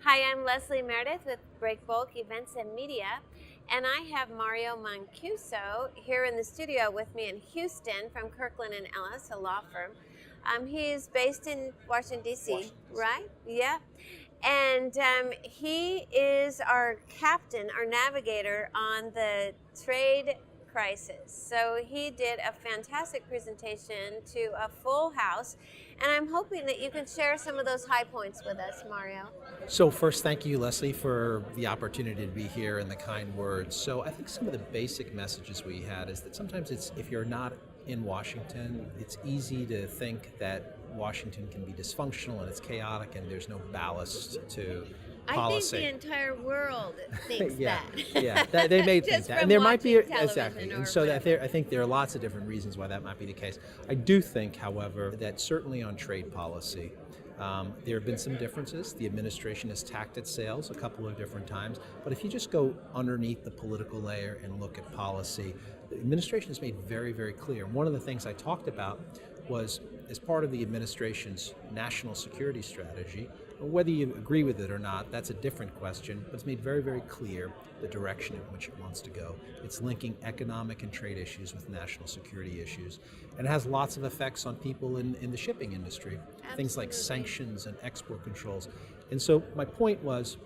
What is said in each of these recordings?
Hi, I'm Leslie Meredith with Breakbulk Events and Media, and I have Mario Mancuso here in the studio with me in Houston from Kirkland and Ellis, a law firm. He's based in Washington, D.C., right? Yeah. And he is our captain, our navigator on the trade crisis. So he did a fantastic presentation to a full house, and I'm hoping that you can share some of those high points with us, Mario. So first, thank you, Leslie, for the opportunity to be here and the kind words. So I think some of the basic messages we had is that sometimes if you're not in Washington, it's easy to think that Washington can be dysfunctional and it's chaotic and there's no ballast to policy. I think the entire world thinks yeah, that. yeah, they may think Just that, from and there might be watching exactly, television and or so whatever. I think there are lots of different reasons why that might be the case. I do think, however, that certainly on trade policy, there have been some differences. The administration has tacked its sails a couple of different times, but if you just go underneath the political layer and look at policy, the administration has made very, very clear. One of the things I talked about was, as part of the administration's national security strategy, whether you agree with it or not, that's a different question, but it's made very, very clear the direction in which it wants to go. It's linking economic and trade issues with national security issues, and it has lots of effects on people in the shipping industry, things like sanctions and export controls. And so my point was,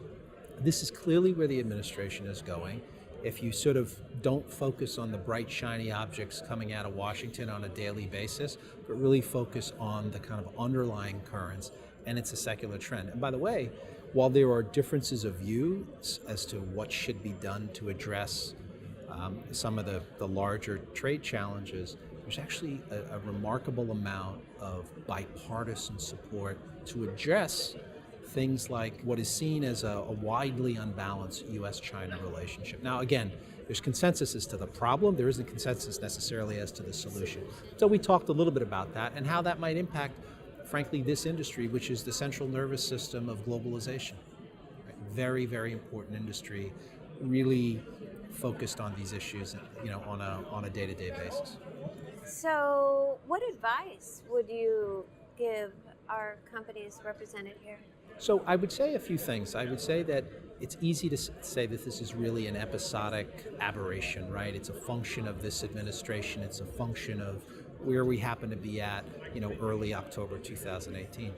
this is clearly where the administration is going. If you sort of don't focus on the bright, shiny objects coming out of Washington on a daily basis, but really focus on the kind of underlying currents, and it's a secular trend. And by the way, while there are differences of view as to what should be done to address some of the larger trade challenges, there's actually a remarkable amount of bipartisan support to address things like what is seen as a widely unbalanced U.S.-China relationship. Now, again, there's consensus as to the problem. There isn't consensus necessarily as to the solution. So we talked a little bit about that and how that might impact, frankly, this industry, which is the central nervous system of globalization. Right? Very, very important industry, really focused on these issues, on a day-to-day basis. So, what advice would you give our companies represented here? So I would say a few things. I would say that it's easy to say that this is really an episodic aberration, right? It's a function of this administration. It's a function of where we happen to be at, early October 2018.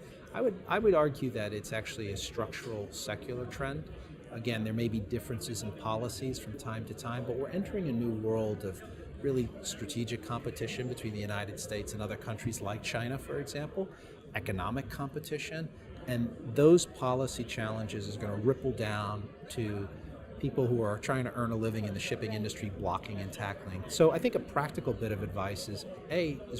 I would argue that it's actually a structural secular trend. Again, there may be differences in policies from time to time, but we're entering a new world of really strategic competition between the United States and other countries like China, for example, economic competition. And those policy challenges is going to ripple down to people who are trying to earn a living in the shipping industry, blocking and tackling. So I think a practical bit of advice is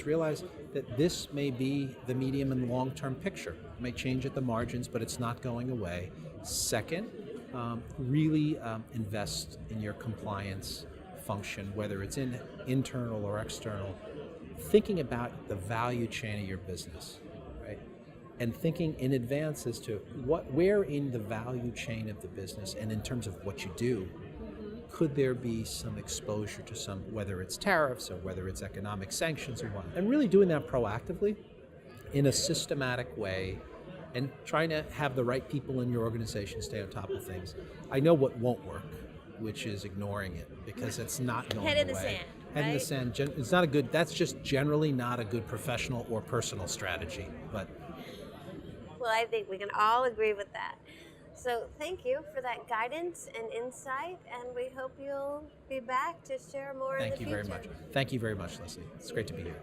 realize that this may be the medium and long-term picture. It may change at the margins, but it's not going away. Second, really invest in your compliance function, whether it's internal or external, thinking about the value chain of your business, right? And thinking in advance as to where in the value chain of the business and in terms of what you do, could there be some exposure to whether it's tariffs or whether it's economic sanctions or what, and really doing that proactively in a systematic way and trying to have the right people in your organization stay on top of things. I know what won't work, which is ignoring it, because it's not going away. Head in the sand. Head in the sand. It's not a good. That's just generally not a good professional or personal strategy. But Well, I think we can all agree with that. So thank you for that guidance and insight, and we hope you'll be back to share more in the future. thank you very much. Thank you very much, Leslie. It's great to be here.